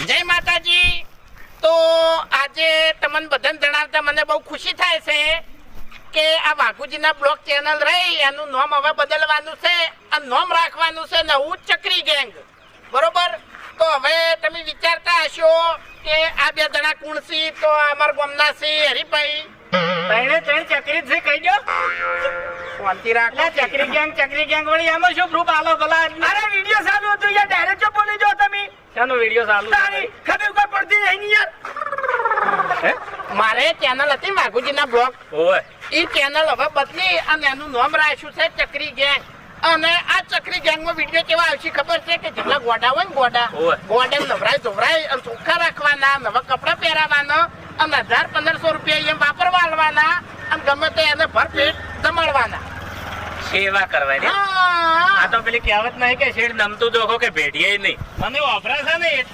જય માતાજી. તો આજે તમને બધાને જણાવતા મને બહુ ખુશી થાય છે કે આ વાઘુજીના બ્લોગ ચેનલ રહી એનું નામ હવે બદલવાનું છે અને નામ રાખવાનું છે નવું ચક્રી ગેંગ. બરોબર? તો હવે તમે વિચારતા હશો કે આ બે જણા કોણ છે? તો અમારા ગામના છે હરીભાઈ. ચકરી છે કહી દો. શાંતિ રાખો. ચકરી ગેંગ વળી આમાં શું પ્રૂફ આલો ભલા? અરે વિડિયો ચાલુ હતું યાર, ડાયરેક્ટ જો બોલી જો તમે. શાનો વિડિયો ચાલુ? તારી ખબર કોઈ પડતી નહીં યાર. મારે ચેનલ હતી વાઘુજીના બ્લોગ. ઓય એ ચેનલ હવે બદલી અને એનું નામ રાખ્યું છે ચક્રી ગેંગ. અને આ ચક્રી ગેંગમાં વિડીયો કેવા આવશે ખબર છે કે જેટલા ગોડા હોય ને ગોડા નવરાય ધોવરાય અને ચોખ્ખા રાખવાના, નવા કપડા પહેરાવાના અને 1000-1500 રૂપિયા એમ વાપરવા આલવાના અને ગમે તે એને ભરપેટ જમાડવાના. સેવા કરવાની. હા. આ તો પેલી કહેવત નહીં કે શેઠ નમતું જોખો કે ભેટીએ નહીં. મને વાપરા છે ને